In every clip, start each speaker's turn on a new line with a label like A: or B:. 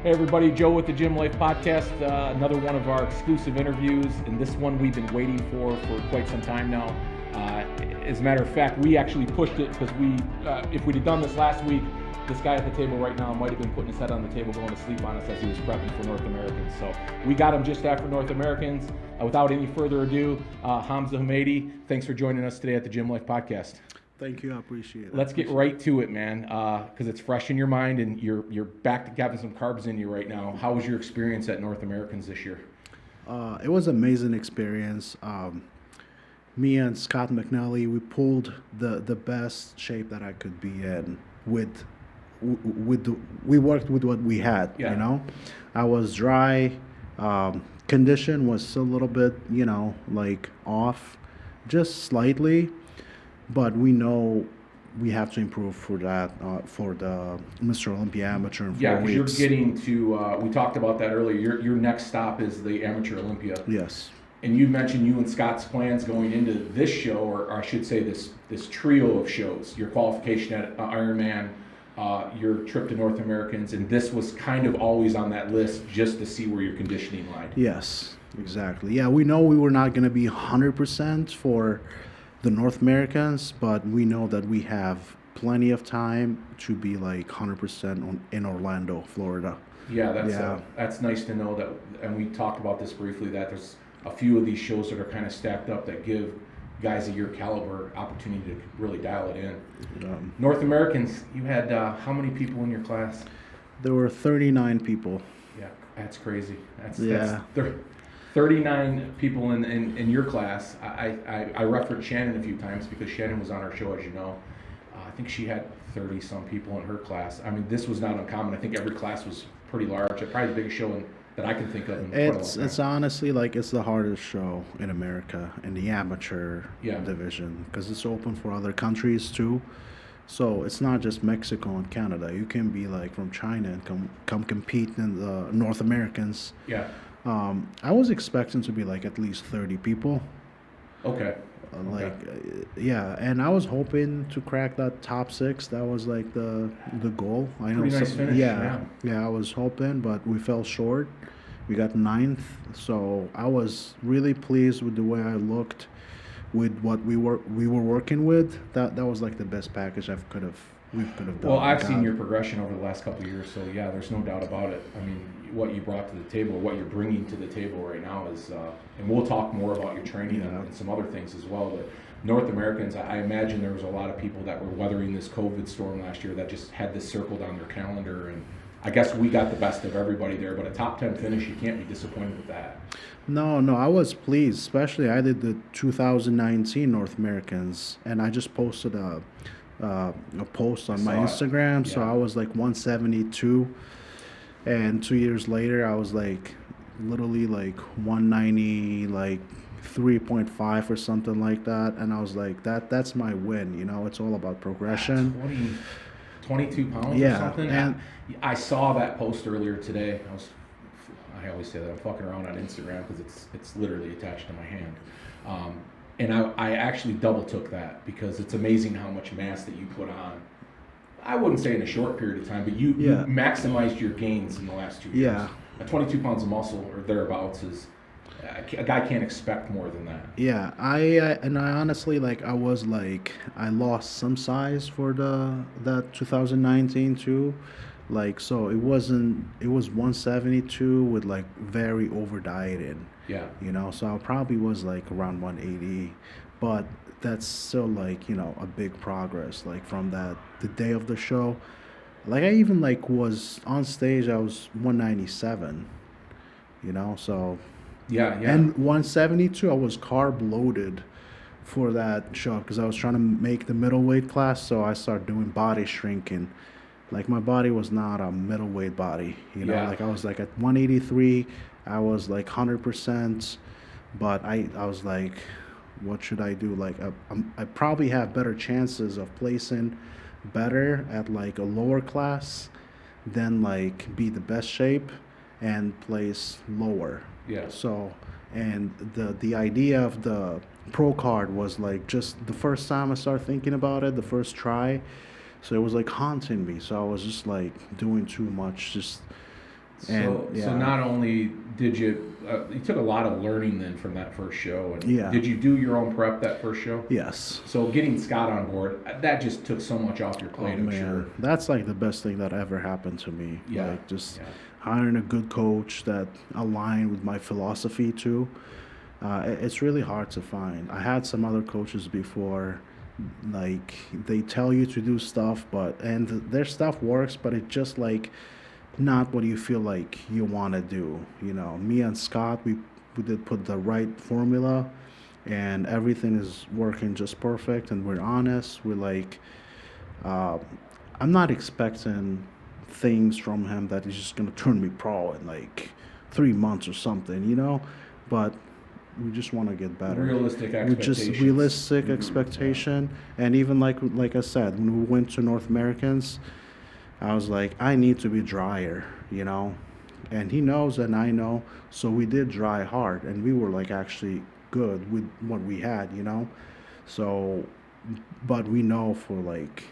A: Hey everybody, Joe with the Gym Life Podcast. Another one of our exclusive interviews, and this one we've been waiting for quite some time now. As a matter of fact, we actually pushed it because if we'd have done this last week, this guy at the table right now might have been putting his head on the table going to sleep on us as he was prepping for North Americans. So we got him just after North Americans. Without any further ado, Hamza Hmaidi, thanks for joining us today at the Gym Life Podcast.
B: Thank you, I appreciate it.
A: Let's get right to it, man, because it's fresh in your mind and you're back to having some carbs in you right now. How was your experience at North Americans this year?
B: It was an amazing experience. Me and Scott McNally, we pulled the best shape that I could be in we worked with what we had,
A: Yeah.
B: you know. I was dry. Condition was a little bit, like off, just slightly. But we know we have to improve for that, for the Mr. Olympia Amateur in 4
A: Yeah, because
B: weeks.
A: you're getting to, we talked about that earlier, your next stop is the Amateur Olympia.
B: Yes.
A: And you mentioned you and Scott's plans going into this show, or I should say this trio of shows, your qualification at Ironman, your trip to North Americans, and this was kind of always on that list just to see where your conditioning lied.
B: Yes, exactly. Yeah, we know we were not going to be 100% for the North Americans, but we know that we have plenty of time to be like 100% in Orlando, Florida.
A: Yeah, that's nice to know that, and we talked about this briefly, that there's a few of these shows that are kind of stacked up that give guys of your caliber opportunity to really dial it in. North Americans, you had how many people in your class?
B: There were 39 people.
A: Yeah, that's crazy. That's 39 people in your class. I referenced Shannon a few times because Shannon was on our show, as you know. I think she had 30-some people in her class. I mean, this was not uncommon. I think every class was pretty large. Probably the biggest show that I can think of in quite a long time.
B: It's honestly like it's the hardest show in America in the amateur division because it's open for other countries too. So it's not just Mexico and Canada. You can be like from China and come compete in the North Americans.
A: Yeah.
B: I was expecting to be like at least 30 people.
A: Okay.
B: And I was hoping to crack that top 6. That was like the goal. I know.
A: Pretty nice finish.
B: Yeah, I was hoping, but we fell short. We got 9th, so I was really pleased with the way I looked, with what we were working with. That was like the best package we could have done.
A: Well, I've seen your progression over the last couple of years, so yeah, there's no doubt about it. I mean, what you brought to the table, what you're bringing to the table right now is, and we'll talk more about your training and some other things as well. But North Americans, I imagine there was a lot of people that were weathering this COVID storm last year that just had this circled on their calendar, and I guess we got the best of everybody there. But a top 10 finish, you can't be disappointed with that.
B: No, I was pleased. Especially I did the 2019 North Americans, and I just posted a post on my Instagram. So I was like 172, and 2 years later I was like literally like 190, like 3.5 or something like that, and I was like that's my win. It's all about progression.
A: 22 pounds or something. And I saw that post earlier today. I always say that I'm fucking around on Instagram because it's literally attached to my hand. And I actually double took that because it's amazing how much mass that you put on. I wouldn't say in a short period of time, but you maximized your gains in the last 2 years.
B: Yeah.
A: 22 pounds of muscle or thereabouts is, a guy can't expect more than that.
B: Yeah, I honestly I lost some size for that 2019 too. So it was 172 with like very over dieted.
A: Yeah.
B: So I probably was like around 180, but that's still like, a big progress, like from the day of the show. Like I even was on stage, I was 197, so.
A: Yeah.
B: And 172, I was carb loaded for that show because I was trying to make the middleweight class, so I started doing body shrinking. Like my body was not a middleweight body, Like I was like at 183, I was like 100%, but I was like, what should I do? Like I probably have better chances of placing better at like a lower class than like be the best shape and place lower.
A: Yeah.
B: So, and the idea of the pro card was like just the first time I started thinking about it, the first try. So it was like haunting me. So I was just like doing too much, just
A: So not only did you took a lot of learning then from that first show, and did you do your own prep that first show?
B: Yes.
A: So getting Scott on board, that just took so much off your plate. I'm sure
B: that's like the best thing that ever happened to me.
A: Yeah.
B: Like hiring a good coach that aligned with my philosophy too. It's really hard to find. I had some other coaches before, like they tell you to do stuff, and their stuff works, but it just like not what you feel like you want to do. You know, me and Scott, we did put the right formula, and everything is working just perfect. And we're honest. We're like, I'm not expecting things from him that he's just gonna turn me pro in like 3 months or something, you know, but we just want to get better.
A: Realistic expectations.
B: Realistic expectation, and even like I said, when we went to North Americans, I was like, I need to be drier, you know, and he knows and I know, so we did dry hard, and we were like actually good with what we had, you know, so, but we know for like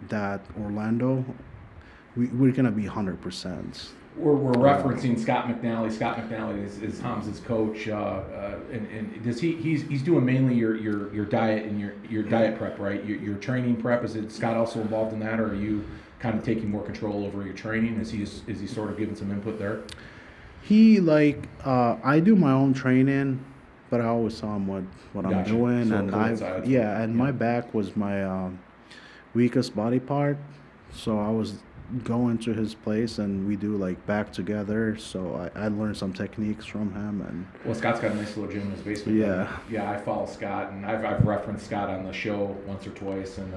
B: that Orlando, we're gonna be 100%.
A: We're referencing Scott McNally. Scott McNally is Hamza's coach, and does he's doing mainly your diet and your diet prep, right? Your training prep. Is it Scott also involved in that, or are you kind of taking more control over your training? Is he sort of giving some input there?
B: He I do my own training, but I always tell him what I'm doing, so and my back was my weakest body part, so I was going to his place and we do like back together, so I learned some techniques from him. And
A: well, Scott's got a nice little gym in his basement.
B: Yeah,
A: I follow Scott, and I've referenced Scott on the show once or twice, and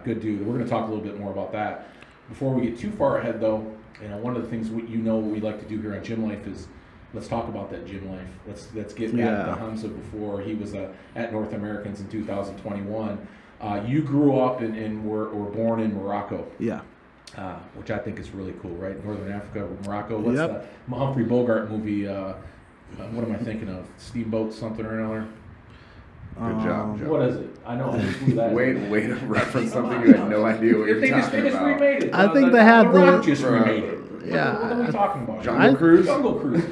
A: good dude. We're going to talk a little bit more about that. Before we get too far ahead though, you know, one of the things what we like to do here on Gym Life is let's talk about that gym life. Let's get back to Hamza before he was at North Americans in 2021. You grew up and were born in Morocco.
B: Yeah.
A: Which I think is really cool, right? Northern Africa, Morocco. What's the Humphrey Bogart movie? What am I thinking of? Steamboat something or another?
C: Good job, Joe.
A: What is it? I know who that is.
C: Way to reference something you had no idea what you're talking about.
A: They just remade it.
B: I think they had
A: The Rock just remade it.
B: Yeah.
A: What are we talking about?
C: Jungle Cruise?
A: Jungle Cruise.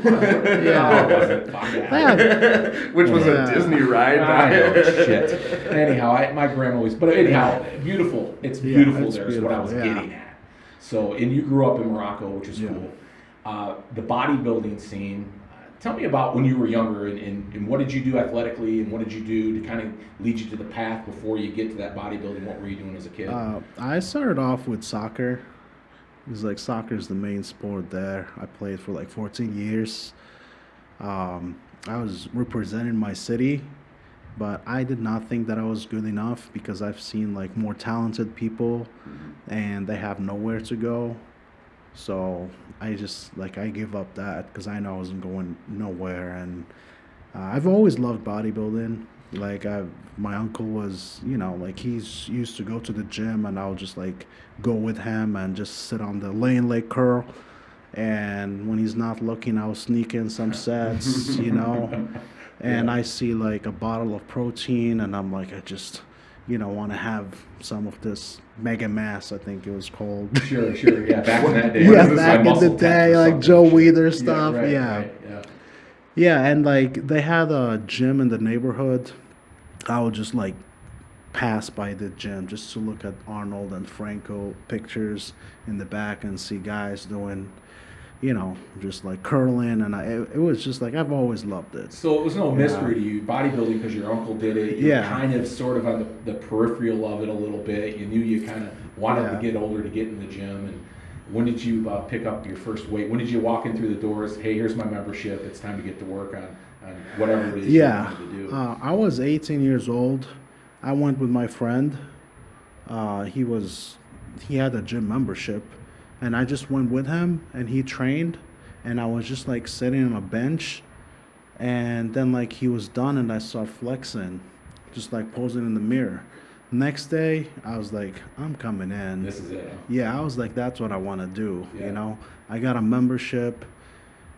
C: Which was a Disney ride.
A: I know, shit. Anyhow, my grandma always, but anyhow, beautiful. It's beautiful there is what I was getting at. So, and you grew up in Morocco, which is cool. The bodybuilding scene, tell me about when you were younger and what did you do athletically and what did you do to kind of lead you to the path before you get to that bodybuilding? What were you doing as a kid?
B: I started off with soccer. It was like soccer is the main sport there. I played for like 14 years. I was representing my city, but I did not think that I was good enough because I've seen like more talented people and they have nowhere to go. So I just I give up that because I know I wasn't going nowhere. And I've always loved bodybuilding. Like my uncle was, he's used to go to the gym and I'll just go with him and just sit on the leg curl. And when he's not looking, I'll sneak in some sets, And I see a bottle of protein and I'm like, I just, want to have some of this Mega Mass, I think it was called.
A: Sure. Yeah, back in that day.
B: Back in the day, Joe Weider stuff.
A: Right.
B: Yeah, and they had a gym in the neighborhood. I would just pass by the gym just to look at Arnold and Franco pictures in the back and see guys doing, just curling, and it was just I've always loved it.
A: So it was no mystery to you, bodybuilding, because your uncle did it. You were kind of sort of on the peripheral of it a little bit. You knew you kind of wanted to get older to get in the gym. And when did you pick up your first weight? When did you walk in through the doors? Hey, here's my membership. It's time to get to work on whatever it is you wanted to do.
B: I was 18 years old. I went with my friend. He had a gym membership, and I just went with him, and he trained, and I was just sitting on a bench, and then he was done, and I started flexing, just posing in the mirror. Next day, I was I'm coming in.
A: This is it. Huh?
B: Yeah, I was that's what I want to do. I got a membership,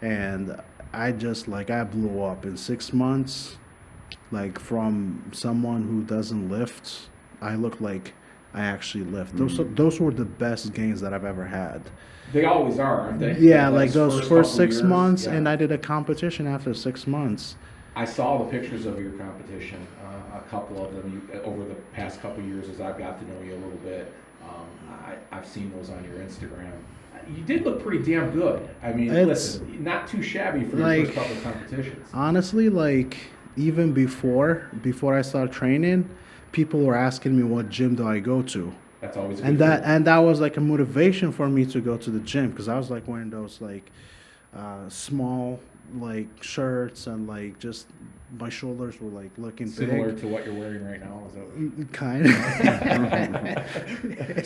B: and I just I blew up in 6 months. From someone who doesn't lift, I look like I actually lift. Those were the best gains that I've ever had.
A: They always are, aren't they?
B: Yeah, like those first
A: couple
B: 6
A: years,
B: months,
A: yeah.
B: and I did a competition after 6 months.
A: I saw the pictures of your competition, a couple of them over the past couple of years as I've got to know you a little bit. I've seen those on your Instagram. You did look pretty damn good. I mean, listen, not too shabby for your first couple of competitions.
B: Honestly, like even before I started training, people were asking me what gym do I go to.
A: That's always good.
B: And that was like a motivation for me to go to the gym, because I was like wearing those like small like shirts, and like just my shoulders were like looking
A: similar
B: big.
A: to what you're wearing right now. Is that
B: kind of.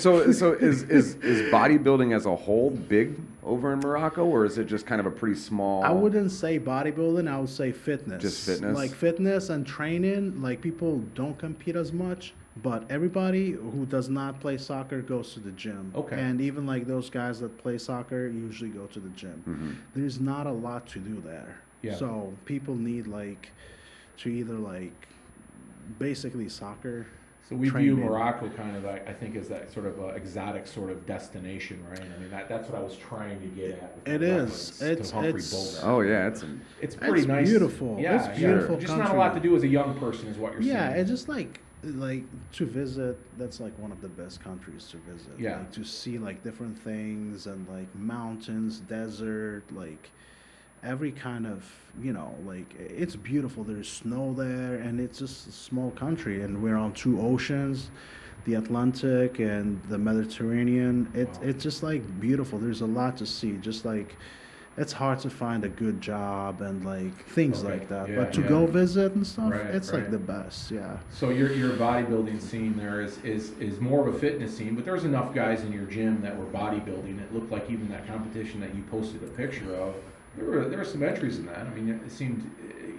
C: So is bodybuilding as a whole big over in Morocco, or is it just kind of a pretty small?
B: I wouldn't say bodybuilding. I would say fitness.
C: Just fitness.
B: Like fitness and training. Like people don't compete as much, but everybody who does not play soccer goes to the gym.
A: Okay.
B: And even like those guys that play soccer usually go to the gym.
C: Mm-hmm.
B: There's not a lot to do there.
A: Yeah.
B: So people need like to either like basically soccer.
A: So we
B: training.
A: view Morocco kind of, I think, as that sort of exotic sort of destination, right? I mean, that's what I was trying to get at.
B: It is.
A: It's
C: Oh yeah,
A: it's pretty nice.
B: Beautiful.
A: Yeah,
B: it's beautiful.
A: Just not a lot to do as a young person, is what you're saying.
B: Yeah, it's just like to visit. That's like one of the best countries to visit.
A: Yeah.
B: Like to see like different things and like mountains, desert, like every kind of, like it's beautiful. There's snow there, and it's just a small country, and we're on two oceans, the Atlantic and the Mediterranean. It's just like beautiful. There's a lot to see. Just like it's hard to find a good job and like things like that.
A: Yeah,
B: but to go visit and stuff,
A: Right,
B: it's
A: right.
B: like the best. Yeah.
A: So your bodybuilding scene there is more of a fitness scene, but there's enough guys in your gym that were bodybuilding. It looked like even that competition that you posted a picture of, there were some entries in that. I mean,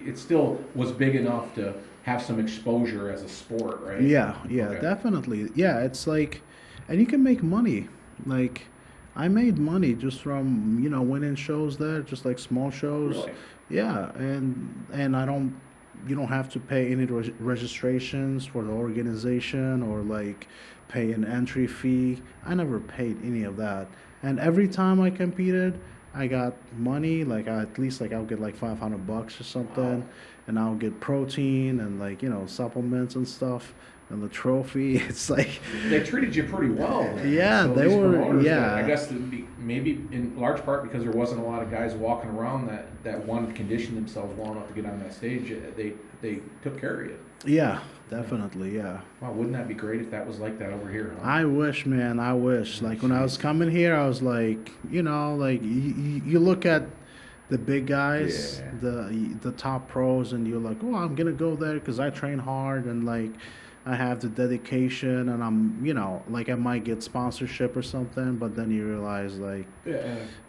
A: it still was big enough to have some exposure as a sport, right?
B: Yeah,
A: Okay.
B: definitely. Yeah, it's like, and you can make money. Like, I made money just from winning shows there, just like small shows.
A: Really?
B: Yeah, and you don't have to pay any registrations for the organization or like pay an entry fee. I never paid any of that, and every time I competed, I got money. Like at least like I'll get like $500 or something,
A: Wow.
B: and I'll get protein and like supplements and stuff. And the trophy, it's like
A: They treated you pretty well. Then.
B: Yeah,
A: So
B: they
A: these
B: were.
A: promoters,
B: Yeah,
A: I guess maybe in large part because there wasn't a lot of guys walking around that wanted to condition themselves well enough to get on that stage. They took care of you.
B: yeah, definitely, yeah.
A: Wow, wouldn't that be great if that was like that over here? Huh?
B: I wish, man. I wish. Like when I was coming here, I was like, like you look at the big guys,
C: Yeah.
B: the top pros, and you're like, oh, I'm gonna go there because I train hard and like I have the dedication, and I'm, like I might get sponsorship or something, but then you realize like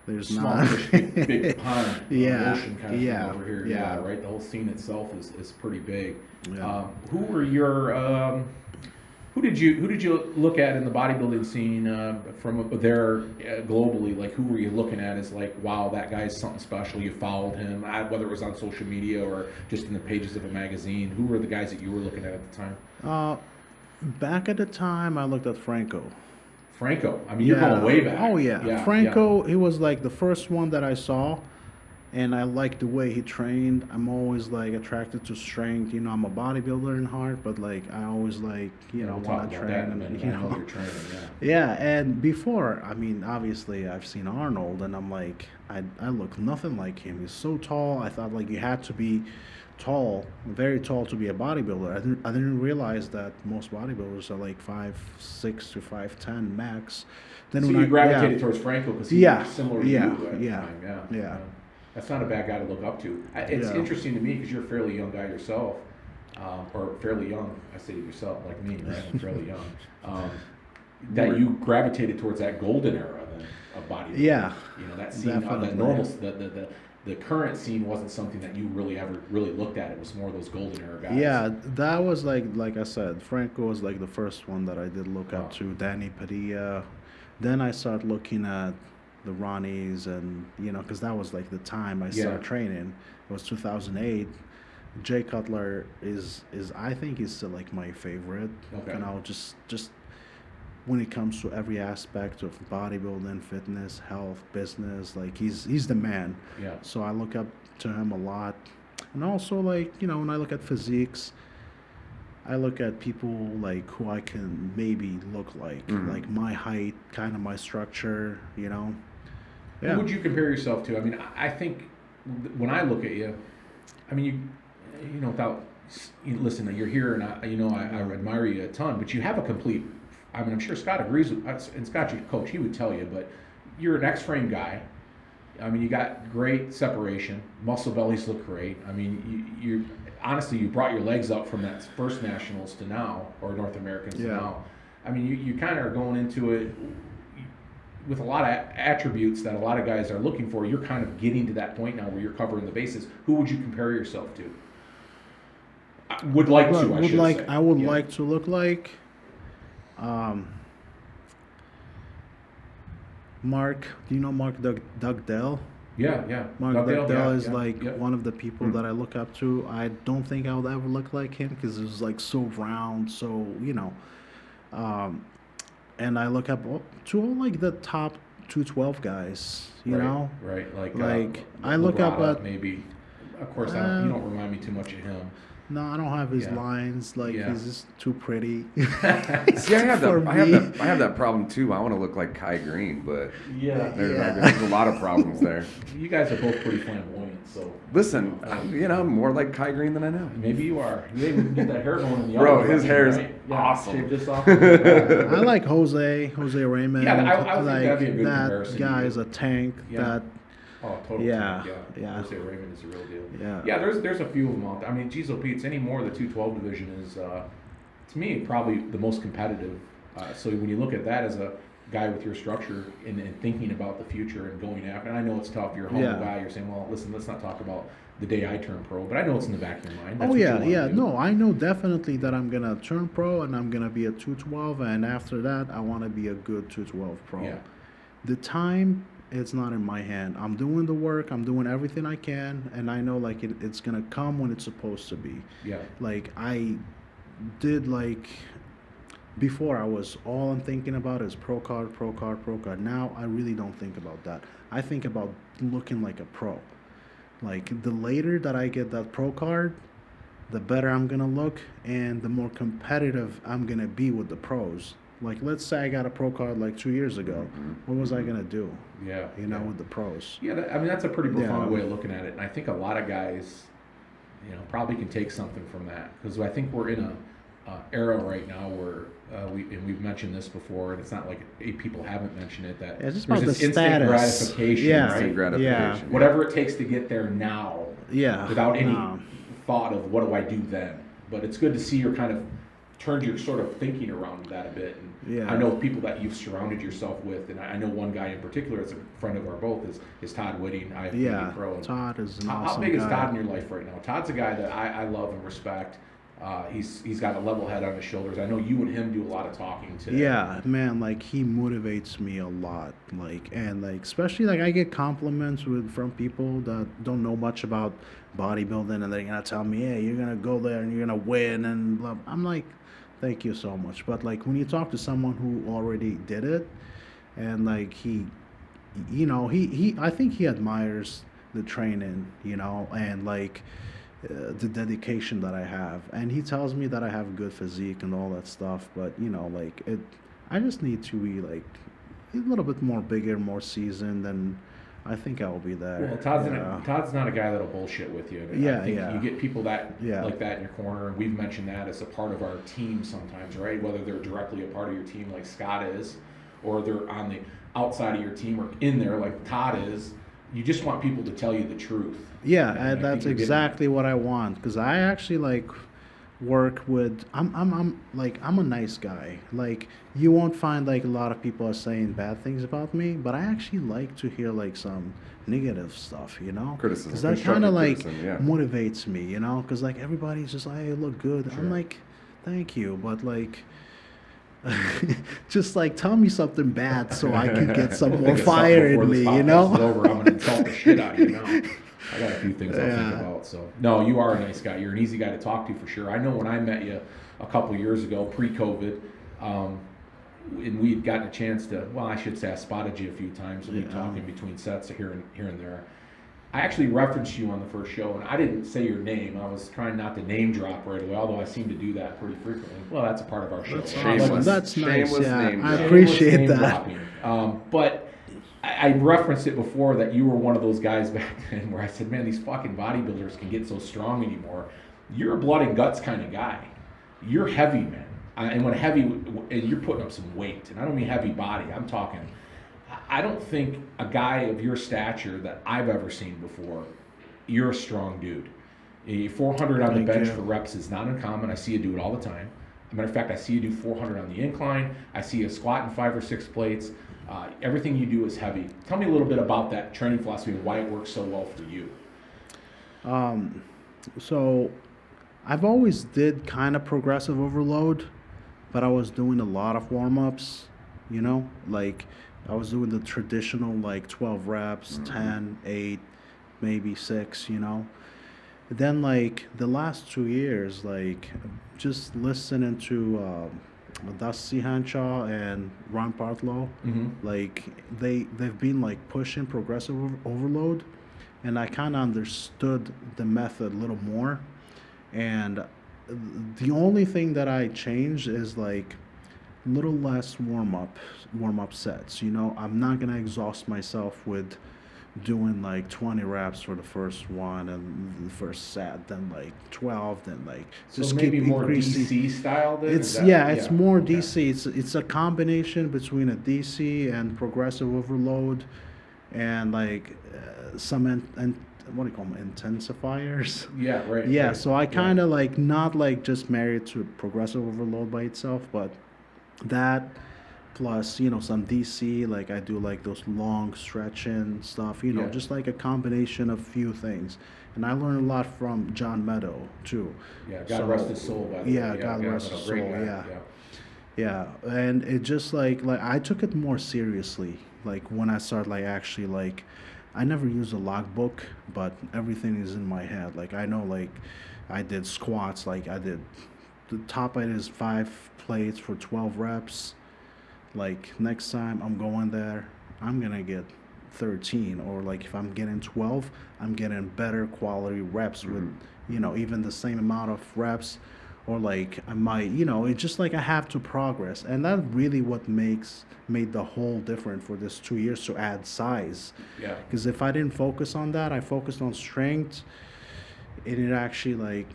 B: there's
A: Small
B: not.
A: fish, big pond,
B: Yeah,
A: ocean kind of
B: yeah,
A: thing over here.
B: yeah.
A: Yeah, right. The whole scene itself is pretty big.
B: Yeah.
A: Who were your who did you look at in the bodybuilding scene from there globally? Like who were you looking at as like, wow, that guy's something special? You followed him, whether it was on social media or just in the pages of a magazine. Who were the guys that you were looking at the time?
B: Back at the time, I looked at Franco.
A: Franco. I mean, you're going way back.
B: Oh yeah, Franco. He was like the first one that I saw, and I liked the way he trained. I'm always like attracted to strength. I'm a bodybuilder in heart, but like I always like
A: We'll
B: want
A: talk
B: to
A: about
B: train
A: that,
B: and
A: you're training,
B: Yeah, and before, I mean, obviously I've seen Arnold, and I'm like, I look nothing like him. He's so tall. I thought like you had to be tall, very tall to be a bodybuilder. I didn't realize that most bodybuilders are like 5'6" to 5'10" max. Then
A: So
B: when
A: you
B: I
A: gravitated towards Franco because he was similar to you at the time.
B: Yeah.
A: That's not a bad guy to look up to. It's interesting to me because you're a fairly young guy yourself, or fairly young. I say yourself like me, right? I'm fairly young. That you gravitated towards that golden era then of bodybuilding.
B: Yeah,
A: that scene, that normal, the current scene wasn't something that you really ever really looked at. It was more those golden era guys.
B: Yeah, that was like I said, Franco was like the first one that I did look up to. Danny Padilla. Then I started looking at the Ronnies, and because that was like the time I started training. It was 2008. Jay Cutler is I think he's still like my favorite.
A: Okay.
B: Just when it comes to every aspect of bodybuilding, fitness, health, business. Like he's the man.
A: Yeah.
B: So I look up to him a lot. And also, like, when I look at physiques, I look at people like who I can maybe look like my height, kind of my structure, Yeah.
A: Who would you compare yourself to? I mean, I think when I look at you, I mean, without listen, you're here, and I admire you a ton, but you have a complete. I mean, I'm sure Scott agrees with, and Scott's your coach, he would tell you, but you're an X-frame guy. I mean, you got great separation. Muscle bellies look great. I mean, you honestly, you brought your legs up from that first nationals to now, or North Americans to now. I mean, you kind of are going into it with a lot of attributes that a lot of guys are looking for. You're kind of getting to that point now where you're covering the bases. Who would you compare yourself to? I would like
B: to look like Mark. Do you know Mark Dugdale?
A: Yeah.
B: Mark Dugdale is one of the people
A: Mm-hmm.
B: that I look up to. I don't think I would ever look like him because it was like so round, so and I look up to all like the top 212 guys,
A: Right.
B: Like I look up at
A: maybe. Of course, you don't remind me too much of him.
B: No, I don't have his lines. Like he's just too pretty.
C: See, I have that problem too. I want to look like Kai Green, but there's a lot of problems there.
A: You guys are both pretty flamboyant, so.
C: Listen, I'm more like Kai Green than I know.
A: Maybe you are. You even get that hair going in the
C: Bro, his hair is awesome.
A: Shave this off.
B: I like Jose Raymond.
A: Yeah, I think that'd be a good
B: that
A: comparison.
B: guy is a tank.
A: Oh, totally.
B: Yeah.
A: Jose Raymond is the real deal.
B: Yeah.
A: There's a few of them out there. I mean, Gizo Pete's anymore. The 212 division is, to me, probably the most competitive. So when you look at that as a guy with your structure and thinking about the future and going after, and I know it's tough. You're a humble guy. You're saying, well, listen, let's not talk about the day I turn pro, but I know it's in the back of your mind. That's
B: No, I know definitely that I'm gonna turn pro and I'm gonna be a 212, and after that, I want to be a good 212 pro.
A: Yeah.
B: The time. It's not in my hand. I'm doing the work. I'm doing everything I can, and I know like it's gonna come when it's supposed to be.
A: Yeah.
B: Like I did before. All I'm thinking about is pro card. Now I really don't think about that. I think about looking like a pro. Like the later that I get that pro card, the better I'm gonna look, and the more competitive I'm gonna be with the pros. Like, let's say I got a pro card like 2 years ago. What was I gonna do? With the pros.
A: Yeah, that's a pretty profound way of looking at it, and I think a lot of guys, probably can take something from that, because I think we're in a era right now where we've mentioned this before, and it's not like people haven't mentioned it, that
B: it's just
A: there's
B: about
A: this
B: the
A: instant
B: status.
A: gratification,
B: Yeah.
A: right?
C: Gratification.
A: Whatever it takes to get there now, without any
B: No.
A: thought of what do I do then. But it's good to see you're kind of turned your sort of thinking around that a bit. And I know people that you've surrounded yourself with, and I know one guy in particular that's a friend of our both is Todd Whitting. Pro.
B: Todd is an
A: How
B: awesome
A: big is
B: guy.
A: Todd in your life right now? Todd's a guy that I love and respect. He's got a level head on his shoulders. I know you and him do a lot of talking today.
B: Yeah, man, like he motivates me a lot. And especially I get compliments from people that don't know much about bodybuilding, and they're gonna tell me, hey, you're gonna go there and you're gonna win, and blah. I'm like, thank you so much. But when you talk to someone who already did it, and he I think he admires the training, and the dedication that I have, and he tells me that I have good physique and all that stuff. But I just need to be a little bit more bigger, more seasoned, and I think I'll be there.
A: Well, Todd's not a guy that'll bullshit with you. I think you get people like that in your corner, and we've mentioned that as a part of our team sometimes, right? Whether they're directly a part of your team like Scott is, or they're on the outside of your team or in there like Todd is. You just want people to tell you the truth.
B: Yeah, and that's exactly what I want, because I actually work with. I'm a nice guy. You won't find a lot of people are saying bad things about me, but I actually like to hear some negative stuff,
C: Criticism.
B: Because that kind of
C: criticism,
B: motivates me, because everybody's just hey, you look good.
A: Sure.
B: I'm like, thank you, but just tell me something bad so I can get some more fire in me,
A: Over, I'm gonna insult the shit out of you now. I got a few things I'll think about. So no, you are a nice guy. You're an easy guy to talk to for sure. I know when I met you a couple years ago, pre-COVID, and we had gotten a chance to, well, I should say I spotted you a few times when we talked in between sets here and there. I actually referenced you on the first show, and I didn't say your name. I was trying not to name drop right away, although I seem to do that pretty frequently. Well, that's a part of our show.
B: That's nice. Yeah, I
C: dropping.
B: appreciate that.
A: But I referenced it before that you were one of those guys back then where I said, man, these fucking bodybuilders can get so strong anymore. You're a blood and guts kind of guy. You're heavy, man. And when heavy, and you're putting up some weight, and I don't mean heavy body. I'm talking. I don't think a guy of your stature that I've ever seen before, you're a strong dude. 400 on the bench for reps is not uncommon. I see you do it all the time. As a matter of fact, I see you do 400 on the incline. I see you squatting 5 or 6 plates. Everything you do is heavy. Tell me a little bit about that training philosophy and why it works so well for you.
B: So I've always did kind of progressive overload, but I was doing a lot of warm-ups, like I was doing the traditional like 12 reps, 10, 8, maybe 6, Then like the last 2 years, like just listening to Dusty Henshaw and Ron Partlow, like they've been like pushing progressive overload, and I kind of understood the method a little more. And the only thing that I changed is like a little less warm up sets. I'm not gonna exhaust myself with doing like 20 reps for the first one and the first set, then like 12, then like
A: so just maybe keep more
B: increasing.
A: DC style. Then
B: It's more okay. DC. It's a combination between a DC and progressive overload, and like some what do you call them, intensifiers?
A: Yeah, right.
B: Yeah,
A: right.
B: So I kind of like not like just married to progressive overload by itself, but that plus some DC, like I do like those long stretching stuff, just like a combination of few things. And I learned a lot from John Meadow too.
A: Yeah, God rest his soul, by the way.
B: Yeah, God rest his soul. Yeah, and it just like I took it more seriously. Like when I started like actually like I never use a logbook, but everything is in my head. Like I know like I did squats, like I did the top I did is 5 plates for 12 reps. Like next time I'm going there, I'm gonna get 13, or like if I'm getting 12, I'm getting better quality reps with even the same amount of reps, or like I might it's just like I have to progress, and that's really what made the whole difference for this 2 years to add size.
A: Yeah.
B: Because if I didn't focus on that, I focused on strength, and it actually like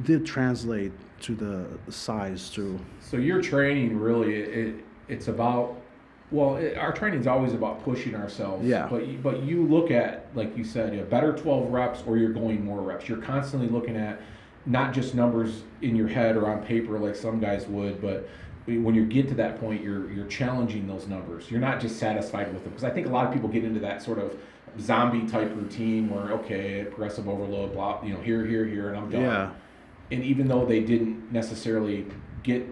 B: did translate to the size too.
A: So your training really it's about, our training is always about pushing ourselves.
B: Yeah.
A: But you look at, like you said, better 12 reps, or you're going more reps. You're constantly looking at not just numbers in your head or on paper like some guys would, but when you get to that point, you're challenging those numbers. You're not just satisfied with them, because I think a lot of people get into that sort of zombie type routine where progressive overload, blah, here, and I'm done.
B: Yeah.
A: And even though they didn't necessarily get,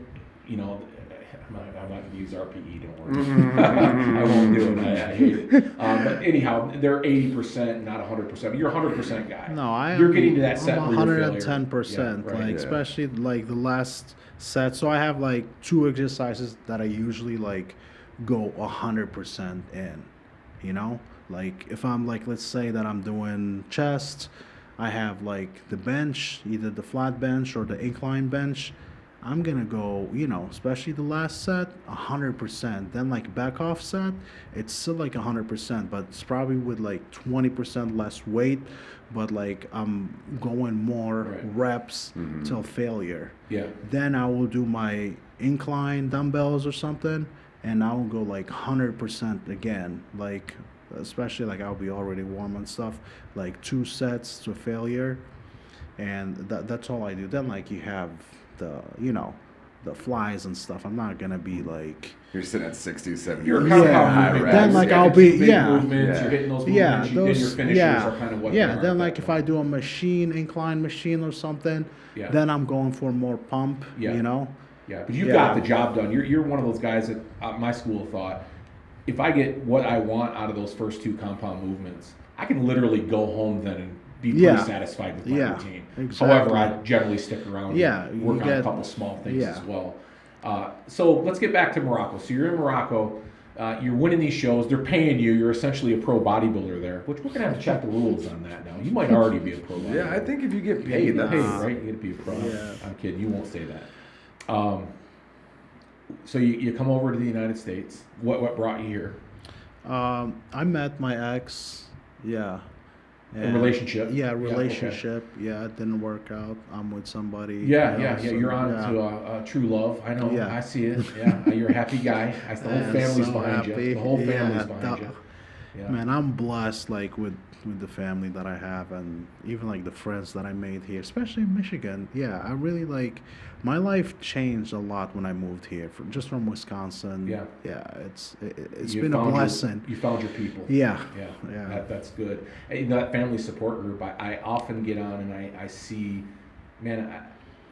A: I'm not going to use RPE, don't worry. I won't do it. I hate it. But anyhow, they're 80%, not 100%. You're a 100% guy.
B: No,
A: you're getting to that set
B: I'm
A: where you're
B: 110%.
A: Yeah, right.
B: Especially like the last set. So I have like 2 exercises that I usually like go 100% in. Like if I'm like, let's say that I'm doing chest, I have like the bench, either the flat bench or the incline bench. I'm gonna go, especially the last set, 100%. Then like back off set, it's still like 100%, but it's probably with like 20% less weight, but like I'm going more reps till failure.
A: Yeah.
B: Then I will do my incline dumbbells or something, and I will go like 100% again. Like especially like I'll be already warm and stuff, like 2 sets to failure, and that's all I do. Then like you have the flies and stuff. I'm not gonna be like
C: you're sitting at 60, 70.
A: You're kind of high reps.
B: Then like I'll be
A: movements, you're hitting those movements, and your finishes are kind of what they are.
B: Then like if I do a incline machine or something, then I'm going for more pump.
A: Yeah, but you got the job done. You're one of those guys that my school of thought, if I get what I want out of those first 2 compound movements, I can literally go home then and be pretty satisfied with my routine.
B: Exactly.
A: However, I generally stick around and work on a couple small things as well. So let's get back to Morocco. So you're in Morocco. You're winning these shows. They're paying you. You're essentially a pro bodybuilder there, which we're going to have to check the rules on that now. You might already be a pro bodybuilder.
C: Yeah, I think if you get paid,
A: you get
C: that's...
A: paid, right? You get to be a pro.
B: Yeah.
A: I'm kidding. You won't say that. So you come over to the United States. What brought you here?
B: I met my ex. Yeah.
A: A relationship?
B: Yeah, relationship. Yeah, it didn't work out. I'm with somebody.
A: Yeah. You're on to true love. I know.
B: Yeah.
A: I see it. Yeah. You're a happy guy. The whole family's
B: so
A: behind
B: happy.
A: you. The whole family's behind you. Yeah.
B: Man, I'm blessed, like, with the family that I have, and even like the friends that I made here, especially in Michigan. Yeah, I really like. My life changed a lot when I moved here, just from Wisconsin.
A: Yeah.
B: Yeah, it's been a blessing.
A: You found your people.
B: Yeah.
A: Yeah. That's good. And that family support group, I often get on and I see, man,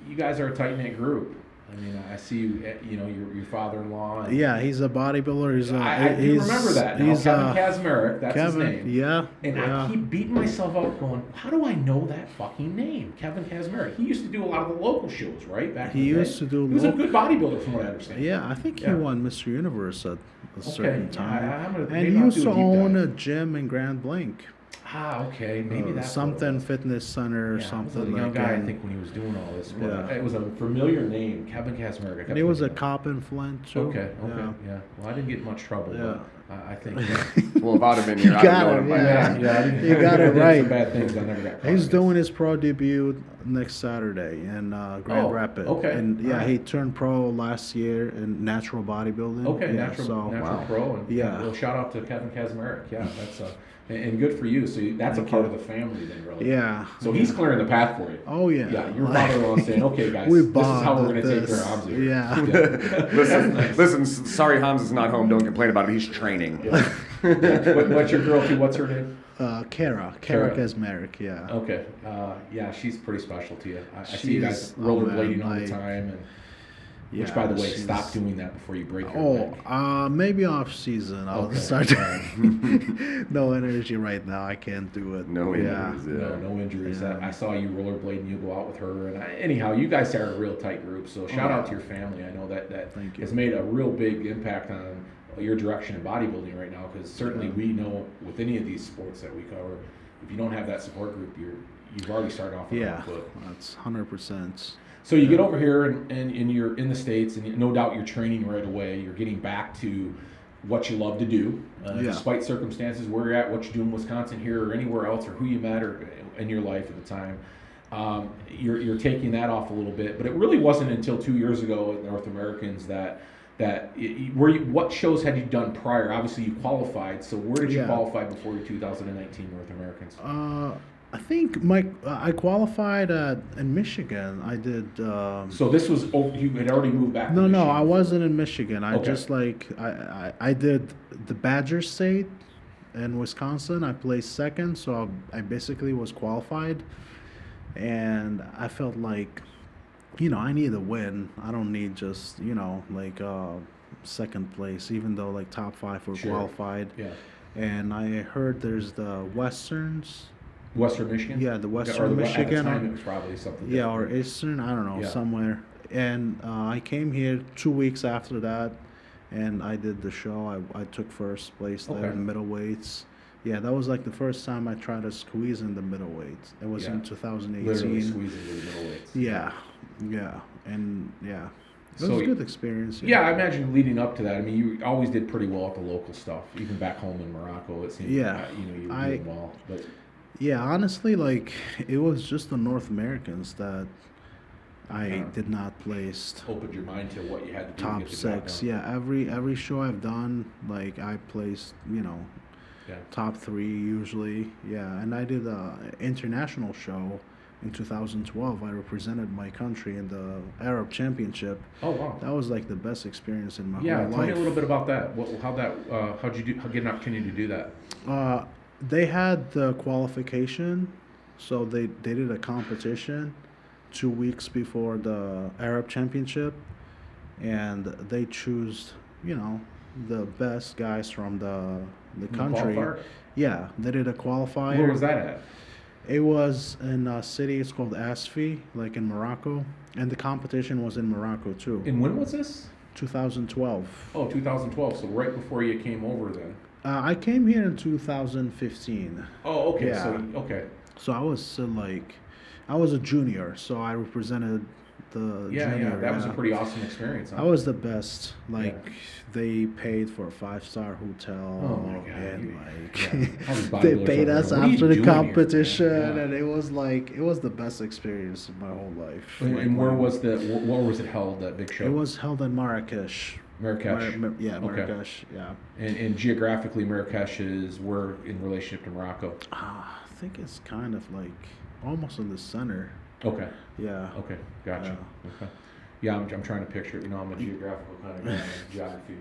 A: you guys are a tight knit group. I mean, I see your father-in-law.
B: Yeah, he's a bodybuilder.
A: I do remember that now. Kevin Kazmarek, that's his name.
B: Yeah.
A: And I keep beating myself up going, how do I know that fucking name? Kevin Kazmarek. He used to do a lot of the local shows, right? Back in the day.
B: He used to do...
A: He was a good bodybuilder from what I understand.
B: Yeah, I think he won Mr. Universe at a certain time.
A: And
B: he used to own a gym in Grand Blanc.
A: Okay, maybe that's
B: something fitness center or something.
A: He was a young guy, I think, when he was doing all this. But it was a familiar name, Kevin Kazmarek.
B: And he was a cop in Flint too.
A: Okay. Well, I didn't get in much trouble.
B: Yeah.
A: But I think.
C: Well, if I'd have been here, I'd have known him by now.
B: You got it right.
A: Some bad things. I never got.
B: He's doing his pro debut next Saturday in Grand Rapids.
A: Okay.
B: And he turned pro last year in natural bodybuilding.
A: Okay, natural pro. And, well, shout out to Kevin Kazmarek. Yeah, that's and good for you. So that's a part of the family then, really.
B: Yeah.
A: So he's clearing the path for you.
B: Oh, yeah.
A: Yeah, your father-in-law saying, okay, guys, this is how we're going to take care of Hamza here.
B: Yeah.
C: Listen, sorry Hamza's not home. Don't complain about it. He's training.
A: Yeah. What's your girl, what's her name?
B: Kara Kazmarek, yeah.
A: Okay. Yeah, she's pretty special to you. I see you guys rollerblading all the time. Which, by the way, stop doing that before you break your leg.
B: Maybe off season. I'll start. No energy right now. I can't do it.
C: No injuries.
A: No injuries.
B: Yeah.
A: I saw you rollerblading. You go out with her, and anyhow, you guys are a real tight group. So shout out to your family. I know that has made a real big impact on your direction in bodybuilding right now. Because certainly we know with any of these sports that we cover, if you don't have that support group, you've already started off on the wrong foot.
B: That's 100%.
A: So you get over here and you're in the States, and no doubt you're training right away. You're getting back to what you love to do, despite circumstances, where you're at, what you do in Wisconsin here or anywhere else, or who you met or in your life at the time. You're taking that off a little bit, but it really wasn't until 2 years ago at North Americans what shows had you done prior? Obviously, you qualified. So where did you qualify before your 2019 North Americans?
B: I think I qualified in Michigan. I did.
A: So this was you had already moved back.
B: No, I wasn't in Michigan. I just I did the Badger State in Wisconsin. I placed second, so I basically was qualified, and I felt like, I need a win. I don't need just second place, even though like top 5 were qualified.
A: Yeah.
B: And I heard there's the Western Michigan? Yeah, the Western Michigan.
A: At the time, it was probably something different.
B: Yeah, or Eastern, I don't know, somewhere. And I came here 2 weeks after that, and I did the show. I took first place there in middleweights. Yeah, that was like the first time I tried to squeeze in the middleweights. It was in 2018.
A: Literally squeezing the middleweights.
B: Yeah. And it was a good experience.
A: Yeah, I imagine leading up to that. I mean, you always did pretty well at the local stuff, even back home in Morocco. It seemed you were doing well. But
B: yeah, honestly, like, it was just the North Americans that I did not place.
A: Opened your mind to what you had to do.
B: Top 6. Yeah, every show I've done, like, I placed, top 3 usually. Yeah, and I did an international show in 2012. I represented my country in the Arab Championship.
A: Oh wow!
B: That was like the best experience in my whole life.
A: Yeah, tell me a little bit about that. How'd you get an opportunity to do that?
B: They had the qualification, so they did a competition 2 weeks before the Arab Championship, and they choose, the best guys from the country.
A: Qualifier?
B: Yeah, they did a qualifier.
A: Where was that at?
B: It was in a city. It's called Asfi, like in Morocco, and the competition was in Morocco too.
A: And when was this?
B: 2012.
A: Oh, 2012. So right before you came over, then.
B: I came here in 2015.
A: Oh, okay.
B: Yeah.
A: So okay.
B: So I was I was a junior, so I represented the junior.
A: That was a pretty awesome experience. Huh?
B: I was the best. Like they paid for a 5-star hotel.
A: Oh my God.
B: And
A: All
B: they
A: these
B: paid
A: bodybuilders
B: us
A: over there. What are you
B: after the
A: doing here?
B: competition,
A: Yeah.
B: and it was the best experience of my whole life.
A: And where was it held, that big show?
B: It was held in Marrakesh.
A: Marrakesh.
B: Marrakesh.
A: Okay.
B: Yeah.
A: And geographically, Marrakesh is where in relationship to Morocco?
B: I think it's kind of like almost in the center.
A: Okay.
B: Yeah.
A: Okay. Gotcha. Okay. Yeah, I'm trying to picture it. You know, I'm a geographical kind of guy. I'm geography.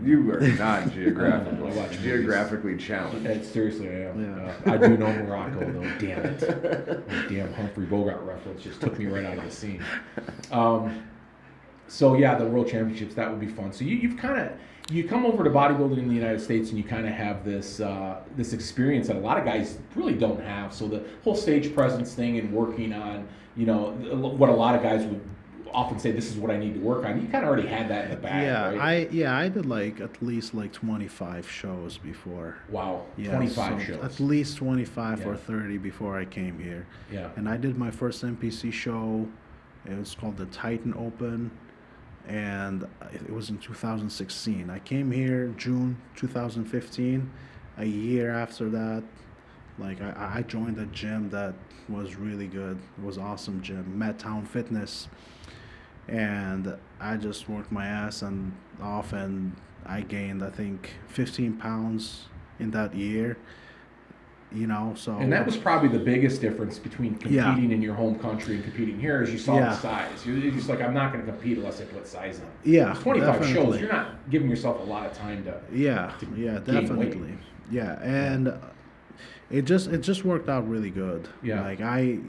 C: You are not geographical.
A: I watch
C: geographically challenged.
A: Seriously, I am.
B: Yeah.
A: I do know Morocco, though. Damn it. That damn Humphrey Bogart reference just took me right out of the scene. So yeah, the World Championships, that would be fun. So you come over to bodybuilding in the United States, and you kind of have this this experience that a lot of guys really don't have. So the whole stage presence thing and working on, you know, what a lot of guys would often say, this is what I need to work on. You kind of already had that in the bag,
B: Yeah,
A: right?
B: I did like at least like 25 shows before.
A: Wow,
B: Yeah,
A: 25
B: so
A: shows.
B: At least 25
A: Yeah.
B: or 30 before I came here.
A: Yeah.
B: And I did my first NPC show. It was called the Titan Open, and it was in 2016. I came here June 2015. A year after that, like I joined a gym that was really good. It was awesome gym, Madtown Fitness, and I just worked my ass off, and I gained, I think, 15 pounds in that year. You know, so.
A: And that was probably the biggest difference between competing in your home country and competing here, is you saw the size. You're just like, I'm not going to compete unless I put size on.
B: Yeah,
A: 25
B: definitely.
A: shows, you're not giving yourself a lot of time to.
B: Yeah,
A: gain
B: definitely.
A: weight.
B: Yeah, and it just worked out really good.
A: Yeah.
B: Like I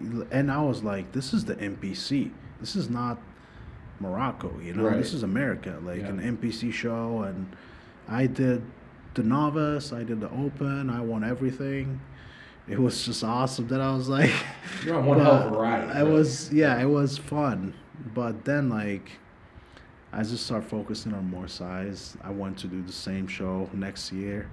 B: was like, this is the NPC. This is not Morocco, you know.
A: Right.
B: This is America, like
A: Yeah.
B: an NPC show. And I did the novice, I did the open, I won everything. It was just awesome. That I was like,
A: You're on one hell of a ride.
B: it was fun. But then like, I just started focusing on more size. I went to do the same show next year.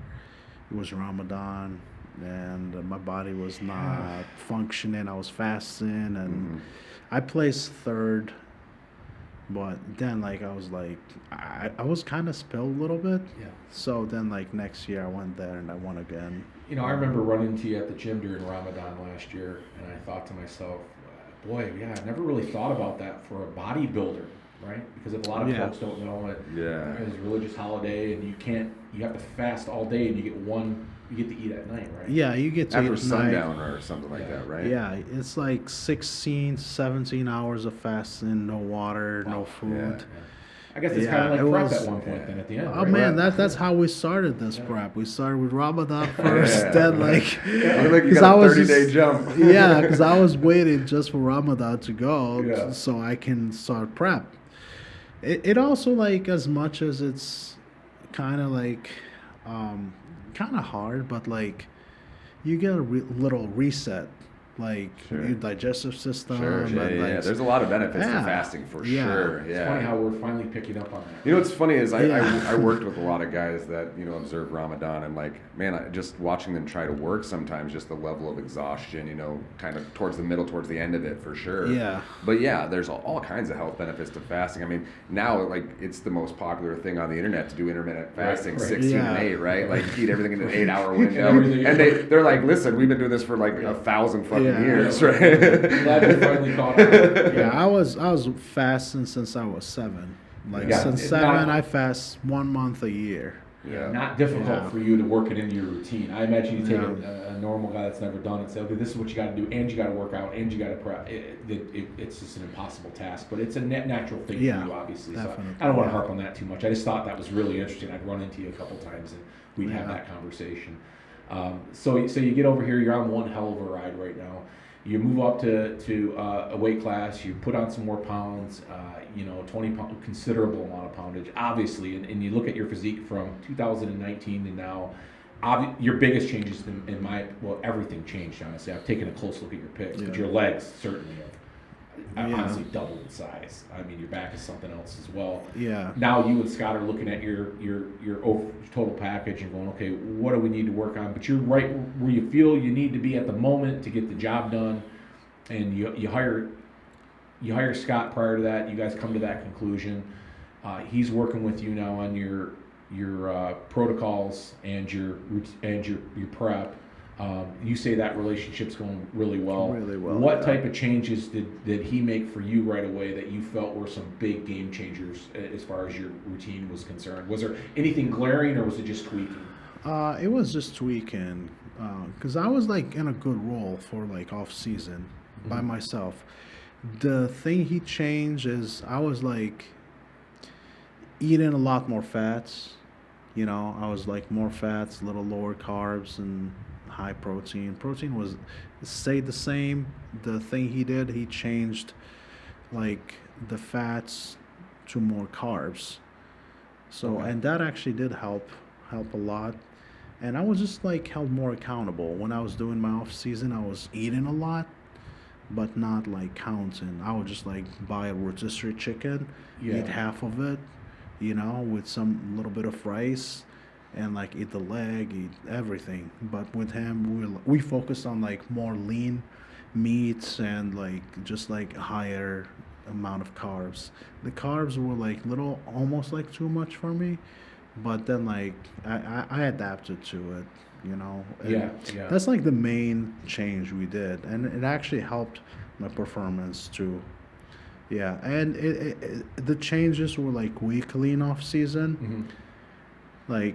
B: It was Ramadan, and my body was not functioning. I was fasting, and I placed third. But then, like, I was like, I was kind of spilled a little bit.
A: Yeah.
B: So then, like, next year I went there and I won again.
A: You know, I remember running into you at the gym during Ramadan last year, and I thought to myself, boy, yeah, I never really thought about that for a bodybuilder, right? Because a lot of folks don't know it.
C: Yeah.
A: It's a religious holiday, and you have to fast all day, and you get to eat at night, right?
B: Yeah, you get to
C: After
B: eat at
C: sundown
B: night.
C: or something like that, right?
B: Yeah, it's like 16, 17 hours of fasting, no water, no food.
C: Yeah.
A: I guess it's kind of like prep at one point then at the end,
B: Oh
A: right?
B: man, that's how we started this prep. We started with Ramadan first, then like,
C: You got a 30-day jump.
B: Yeah, because I was waiting just for Ramadan to go,
A: Yeah.
B: so I can start prep. It also, like, as much as it's kind of like, kind of hard, but like, you get a little reset. Like your digestive system.
C: Sure, yeah. There's a lot of benefits to fasting for sure.
A: It's
C: Yeah.
A: funny how we're finally picking up on that.
C: You know what's funny is I worked with a lot of guys that, you know, observe Ramadan, and like, man, just watching them try to work sometimes, just the level of exhaustion, you know, kind of towards the end of it for sure.
B: Yeah.
C: But yeah, there's all kinds of health benefits to fasting. I mean, now like it's the most popular thing on the internet to do intermittent fasting,
A: Right.
C: 16 and 8, right? Like eat everything in an 8-hour window.
A: Everything.
C: And they're like, listen, we've been doing this for like 1,000 fucking years, right?
A: Glad you finally caught on.
B: Yeah, I was fasting since I was 7. Like since
A: it's
B: 7,
A: not-
B: I fast 1 month a year.
C: Yeah.
A: Not difficult for you to work it into your routine. I imagine you take
B: Yeah.
A: a normal guy that's never done it and say, okay, this is what you got to do, and you got to work out, and you got to prep. It's just an impossible task, but it's a natural thing for you, obviously.
B: Definitely.
A: So I don't want to harp on that too much. I just thought that was really interesting. I'd run into you a couple times, and we'd have that conversation. So you get over here. You're on one hell of a ride right now. You move up to a weight class. You put on some more pounds. 20 pound, considerable amount of poundage, obviously. And you look at your physique from 2019 to now. your biggest changes in my, well, everything changed, honestly. I've taken a close look at your picks, but
B: Yeah.
A: your legs certainly have
B: Yeah.
A: honestly doubled in size. I mean, your back is something else as well.
B: Yeah.
A: Now you and Scott are looking at your total package and going, okay, what do we need to work on? But you're right where you feel you need to be at the moment to get the job done, and you hire Scott prior to that. You guys come to that conclusion. He's working with you now on your protocols and your prep. You say that relationship's going really well.
B: Really well.
A: What
B: Yeah.
A: type of changes did he make for you right away that you felt were some big game changers as far as your routine was concerned? Was there anything glaring, or was it just tweaking?
B: It was just tweaking, because I was like in a good role for like off season by myself. The thing he changed is I was like eating a lot more fats. You know, I was like more fats, a little lower carbs, and high protein. Protein was stayed the same. The thing he did, he changed like the fats to more carbs. So
A: Okay.
B: and that actually did help a lot. And I was just like held more accountable when I was doing my off season. I was eating a lot, but not like counting. I would just like buy a rotisserie chicken,
A: Yeah.
B: eat half of it, you know, with some little bit of rice, and like eat the leg, eat everything. But with him, we focused on like more lean meats and like just like higher amount of carbs. The carbs were like little, almost like too much for me, but then like I adapted to it, you know. And
A: Yeah, yeah.
B: that's like the main change we did, and it actually helped my performance too. Yeah, and the changes were like weekly in off season.
A: Mhm.
B: Like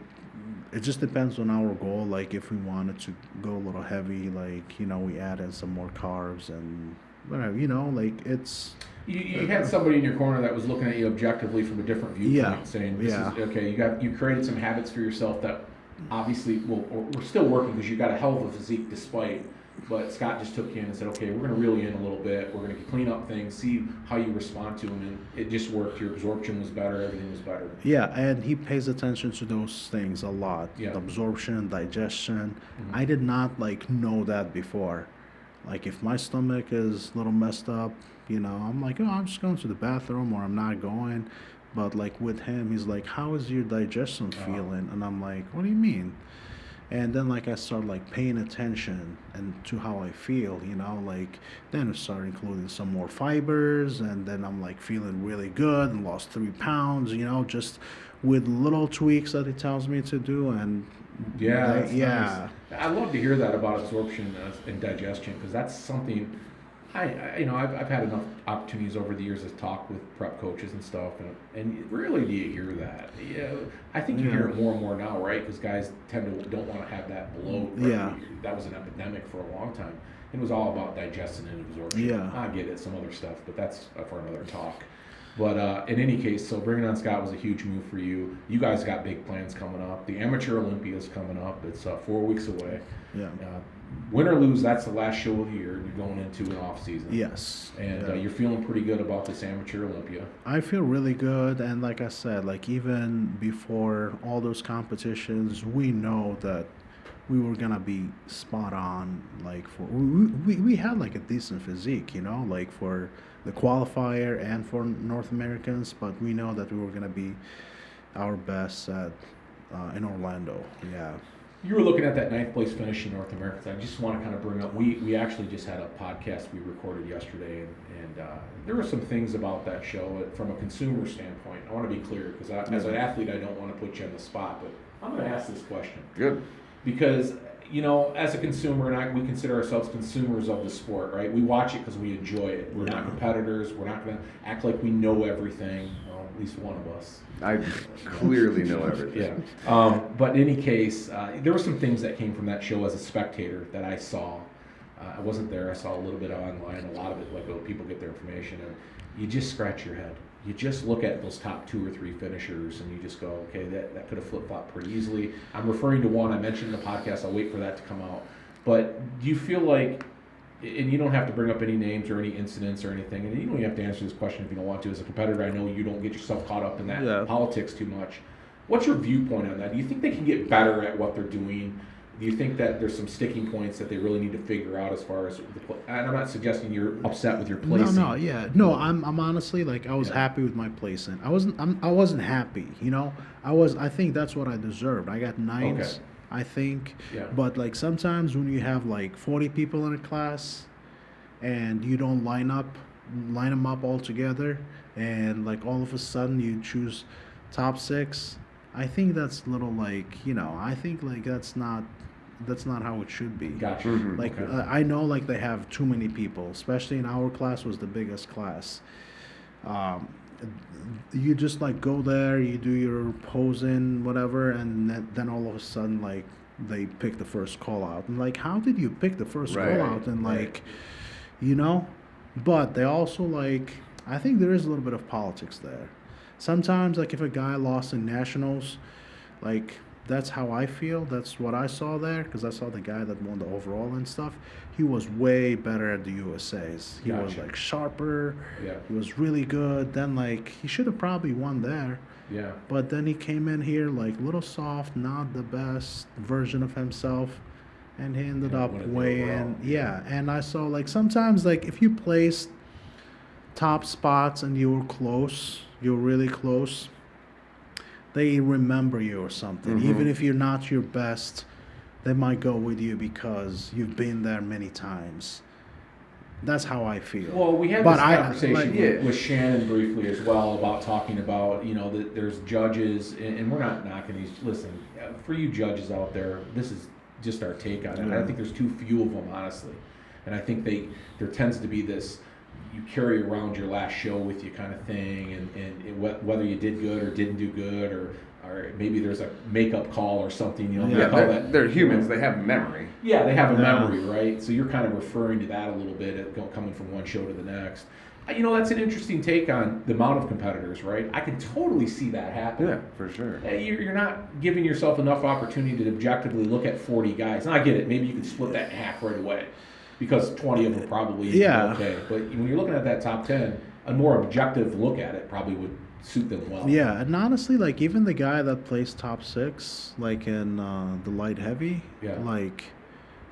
B: it just depends on our goal. Like if we wanted to go a little heavy, like, you know, we add in some more carbs and whatever, you know, like it's
A: You had somebody in your corner that was looking at you objectively from a different viewpoint,
B: Yeah,
A: saying, "This
B: yeah.
A: is okay." You created some habits for yourself that obviously we're still working because you got a hell of a physique despite. But Scott just took you in and said, "Okay, we're going to reel you in a little bit. We're going to clean up things, see how you respond to them," and it just worked. Your absorption was better. Everything was better.
B: yeah, and he pays attention to those things a lot.
A: Yeah.
B: Absorption, digestion.
A: Mhm.
B: I did not like know that before. Like if my stomach is a little messed up, you know, I'm like, oh, I'm just going to the bathroom or I'm not going. But like with him, he's like, how is your digestion feeling? And I'm like, what do you mean? And then like I start like paying attention and to how I feel, you know, like then I start including some more fibers, and then I'm like feeling really good and lost 3 pounds, you know, just with little tweaks that he tells me to do. And
A: Yeah,
B: they-
A: that's
B: yeah,
A: nice. I love to hear that about absorption and digestion because that's something I've had enough opportunities over the years to talk with prep coaches and stuff, and rarely do you hear that. Yeah, I think you hear it more and more now, right? Because guys don't want to have that bloat. Right?
B: Yeah.
A: That was an epidemic for a long time. It was all about digestion and absorption.
B: Yeah.
A: I get it, some other stuff, but that's for another talk. But in any case, so bringing on Scott was a huge move for you. You guys got big plans coming up. The Amateur Olympia is coming up. It's 4 weeks away.
B: yeah,
A: Win or lose, that's the last show of the year. You're going into an off season.
B: yes.
A: And
B: Yeah.
A: you're feeling pretty good about this Amateur Olympia.
B: I feel really good, and like I said, like even before all those competitions, we know that we were gonna be spot on. Like for we had like a decent physique, you know, like for the qualifier and for North Americans, but we know that we were gonna be our best at in Orlando. Yeah.
A: You were looking at that 9th place finish in North America. I just want to kind of bring up, we actually just had a podcast we recorded yesterday, and there were some things about that show from a consumer standpoint. I want to be clear, because as an athlete, I don't want to put you on the spot, but I'm going to ask this question.
C: Good.
A: Because, you know, as a consumer, we consider ourselves consumers of the sport, right? We watch it because we enjoy it. We're not competitors. We're not going to act like we know everything, well, at least one of us.
C: I clearly know everything.
A: Yeah. But in any case, there were some things that came from that show as a spectator that I saw. I wasn't there. I saw a little bit online, a lot of it, like people get their information, and you just scratch your head. You just look at those top 2 or 3 finishers, and you just go, okay, that could have flip-flopped pretty easily. I'm referring to one I mentioned in the podcast. I'll wait for that to come out. But do you feel like, and you don't have to bring up any names or any incidents or anything, and you don't even have to answer this question if you don't want to. As a competitor, I know you don't get yourself caught up in that
B: Yeah.
A: politics too much. What's your viewpoint on that? Do you think they can get better at what they're doing? Do you think that there's some sticking points that they really need to figure out as far as and I'm not suggesting you're upset with your placing.
B: No. I'm honestly like I was happy with my placing. I wasn't happy. You know, I think that's what I deserved. I got nines.
A: Okay.
B: I think.
A: Yeah.
B: But like sometimes when you have like 40 people in a class, and you don't line them up all together, and like all of a sudden you choose top 6. I think that's a little like, I think like that's not how it should be.
A: Gotcha.
B: Like
A: Okay.
B: I know like they have too many people, especially in our class was the biggest class. You just like go there, you do your posing, whatever, and then all of a sudden like they pick the first call out. And like, how did you pick the first
C: Right,
B: call out? And
C: right.
B: like, but they also like, I think there is a little bit of politics there. Sometimes like if a guy lost in nationals, like that's how I feel. That's what I saw there because I saw the guy that won the overall and stuff. He was way better at the USA's. He was
A: Gotcha.
B: like sharper.
A: Yeah.
B: He was really good. Then like he should have probably won there.
A: Yeah.
B: But then he came in here like a little soft, not the best version of himself, and he ended
A: Yeah,
B: up
A: won it the
B: way
A: overall.
B: in. Yeah, and I saw like sometimes like if you placed top spots and you were close, you're really close, they remember you or something.
C: Mhm.
B: Even if you're not your best, they might go with you because you've been there many times. That's how I feel.
A: Well, we had
B: But
A: this
B: I-
A: conversation
B: like-
A: with Shannon briefly as well about talking about, that there's judges, and we're not knocking these. Listen, for you judges out there, this is just our take on it. I
B: Yeah.
A: think there's too few of them, honestly. And I think there tends to be this, you carry around your last show with you kind of thing, and whether you did good or didn't do good, or maybe there's a makeup call or something, they
C: Yeah,
A: call that.
C: they're humans. They have memory.
A: Yeah, they have a
B: Yeah.
A: memory, right? So you're kind of referring to that a little bit, coming from one show to the next. That's an interesting take on the amount of competitors, right? I can totally see that happen.
C: Yeah, for sure.
A: You're not giving yourself enough opportunity to objectively look at 40 guys. And I get it. Maybe you could split that in half right away because 20 of them probably
B: Yeah.
A: okay. But when you're looking at that top 10, a more objective look at it probably would suit them well.
B: Yeah, and honestly, like even the guy that placed top 6, like in the light heavy,
A: Yeah.
B: like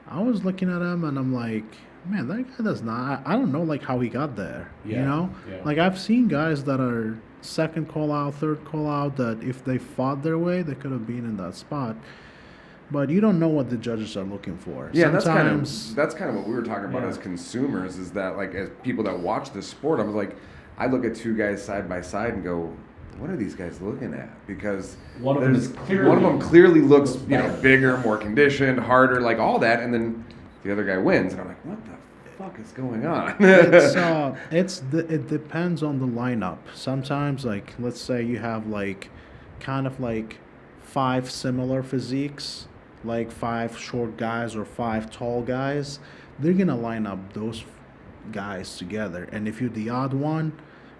B: I was looking at him and I'm like, man, that guy does not. I don't know like how he got there.
A: Yeah, yeah.
B: Like I've seen guys that are second call out, third call out that if they fought their way, they could have been in that spot. But you don't know what the judges are looking for.
C: Yeah,
B: Sometimes,
C: that's kind of what we were talking about
A: Yeah.
C: as consumers. Is that like as people that watch this sport, I was like, I look at two guys side by side and go, what are these guys looking at? Because
A: One of them
C: there's-
A: is clearly-
C: one of them clearly looks
A: looks better.
C: bigger, more conditioned, harder, like all that, and then the other guy wins, and I'm like, what the fuck is going on?
B: it depends on the lineup. Sometimes, like let's say you have like kind of like 5 similar physiques, like 5 short guys or 5 tall guys. They're gonna line up those guys together, and if you're the odd one,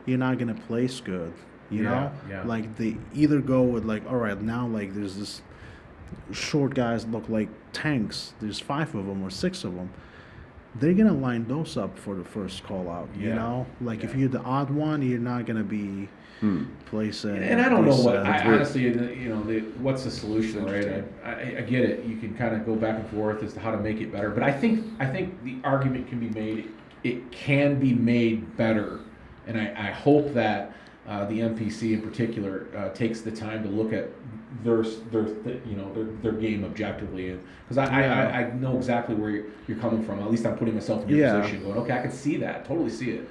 B: you're not gonna place good. You
A: Yeah,
B: know,
A: yeah.
B: like they either go with like, all right, now like there's this short guys look like tanks. There's 5 of them or 6 of them. They're gonna line those up for the first call out. You
A: Yeah,
B: know, like if
A: yeah.
B: you're the odd one, you're not gonna be placing.
A: And I don't know what,
B: these,
A: honestly, what's the solution, right?
C: Interesting.
A: I get it. You can kind of go back and forth as to how to make it better. But I think the argument can be made, it can be made better. And I hope that the MPC in particular takes the time to look at their game objectively. Because I know exactly where you're coming from. At least I'm putting myself in your
B: Yeah.
A: position going, okay, I can see that, totally see it.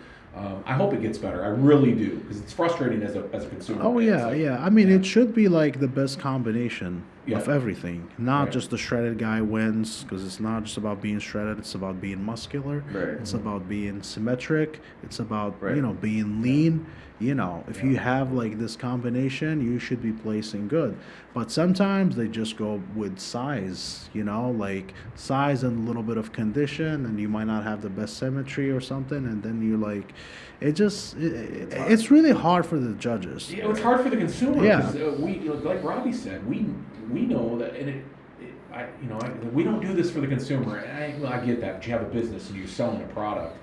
A: I hope it gets better. I really do, because it's frustrating as a consumer.
B: Oh
A: It's
B: yeah,
A: like,
B: yeah. I mean, it should be like the best combination
A: Yeah.
B: of everything, not
A: Right.
B: just the shredded guy wins. Because it's not just about being shredded; it's about being muscular.
C: Right.
B: It's about being symmetric. It's about
C: Right.
B: being lean. If you have like this combination, you should be placing good. But sometimes they just go with size. Like size and a little bit of condition, and you might not have the best symmetry or something, and then you're like, it's really hard for the judges.
A: It's hard for the consumer.
B: Yeah.
A: 'Cause, like Robbie said, we know that, and we don't do this for the consumer. And I get that, but you have a business and you're selling a product.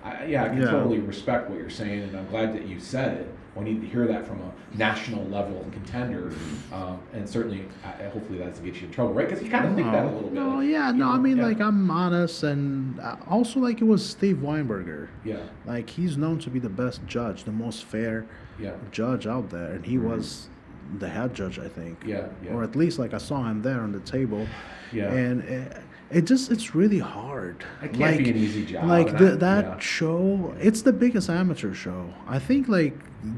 A: I can
B: Yeah.
A: totally respect what you're saying, and I'm glad that you said it. I need to hear that from a national level contender, and certainly, hopefully, that doesn't get you in trouble, right? Because you kind of think that a little bit.
B: No,
A: like,
B: yeah,
A: you
B: no,
A: know,
B: I mean,
A: yeah.
B: like, I'm honest, and also, like, it was Steve Weinberger.
A: Yeah.
B: Like, he's known to be the best judge, the most fair
A: Yeah.
B: judge out there, and he was the head judge, I think.
A: Yeah, yeah.
B: Or at least, like, I saw him there on the table.
A: Yeah.
B: And it's really hard.
A: It can't be an easy job.
B: Like,
A: and
B: that
A: yeah.
B: show, it's the biggest amateur show. I think, like,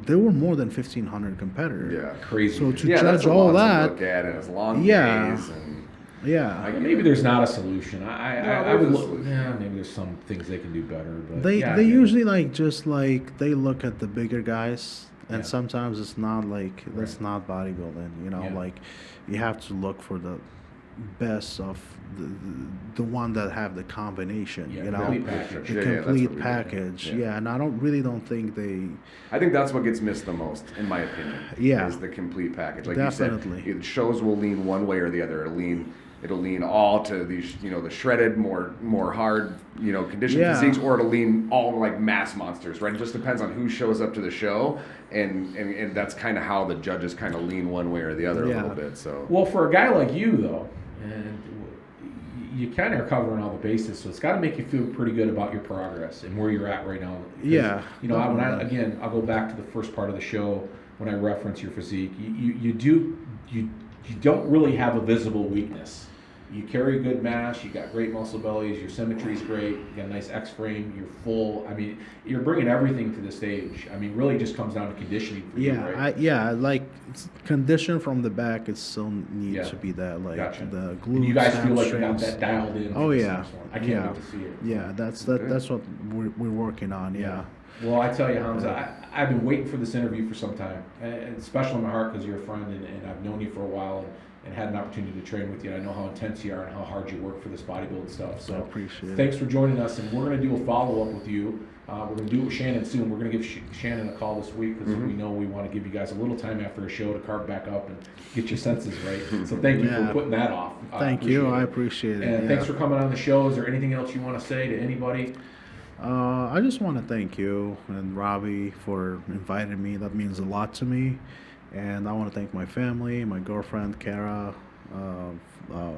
B: there were more than 1,500 competitors.
C: Yeah.
A: Crazy.
B: So to
C: Yeah, that's
B: judge
C: a
B: all
C: lot to
B: that,
C: look at, and it's long
B: Yeah.
C: days, and
B: yeah.
A: Maybe there's not a solution. I would
C: there's a
A: look.
C: solution.
A: Yeah, maybe there's some things they can do better. But
B: They
A: yeah,
B: they
A: yeah.
B: usually like they look at the bigger guys, and
A: Yeah.
B: sometimes it's not like that's
A: Right.
B: not bodybuilding. You know,
A: Yeah.
B: like you have to look for the best of the one that have the combination.
A: Yeah,
B: you know,
A: complete package.
B: the
C: Yeah, that's what
B: complete
C: we do.
B: package.
C: Yeah.
B: Yeah, and I don't think they.
C: I think that's what gets missed the most, in my opinion.
B: Yeah.
C: Is the complete package. Like
B: Definitely.
C: you said, shows will lean one way or the other. It'll lean all to these, the shredded, more hard, conditioned
B: Yeah.
C: physiques, or it'll lean all like mass monsters, right? It just depends on who shows up to the show, and that's kind of how the judges kind of lean one way or the other a
B: Yeah.
C: little bit. So
A: Well, for a guy like you, though, and you kind of are covering all the bases, so it's got to make you feel pretty good about your progress and where you're at right now. 'Cause,
B: Yeah,
A: I'll go back to the first part of the show when I reference your physique. You don't really have a visible weakness. You carry good mass, you got great muscle bellies, your symmetry's great, you got a nice X-frame, you're full. I mean, you're bringing everything to the stage. I mean, really just comes down to conditioning for you, right?
B: Like condition from the back, it still needs
A: Yeah.
B: to be that, like
A: Gotcha.
B: the glutes.
A: And you guys feel like you got
B: hamstrings.
A: that dialed in.
B: Oh
A: for this
B: yeah,
A: next one. I can't
B: yeah,
A: wait to see it.
B: yeah. That's what we're working on. Yeah.
A: Well, I tell you, Hamza, I've been waiting for this interview for some time, and it's special in my heart because you're a friend, and I've known you for a while, and had an opportunity to train with you. I know how intense you are and how hard you work for this bodybuilding stuff. So
B: I appreciate it.
A: thanks for joining us, and we're going to do a follow-up with you. We're going to do it with Shannon soon. We're going to give Shannon a call this week because we know we want to give you guys a little time after a show to carb back up and get your senses right. So thank you for putting that off.
B: Thank you. I appreciate it.
A: And thanks for coming on the show. Is there anything else you want to say to anybody?
B: I just want to thank you and Robbie for inviting me. That means a lot to me. And I want to thank my family, my girlfriend, Kara,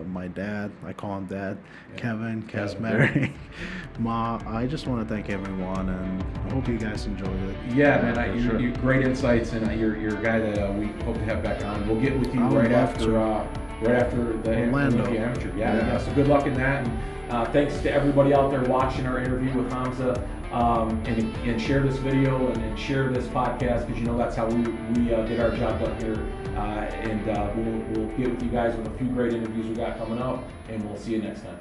B: my dad. I call him Dad.
A: Yeah.
B: Kevin,
A: Kevin.
B: Casmary, Ma. I just want to thank everyone, and I hope you guys enjoyed it.
A: Yeah, man,
C: sure.
A: you're great insights, and you're a guy that we hope to have back on. We'll get with you
B: I would
A: right
B: love
A: after
B: to.
A: the
B: Orlando.
A: Olympia Amateur.
C: Yeah.
A: Yeah. So good luck in that. And thanks to everybody out there watching our interview with Hamza. And share this video and share this podcast because that's how we get our job done here. And we'll get with you guys with a few great interviews we got coming up, and we'll see you next time.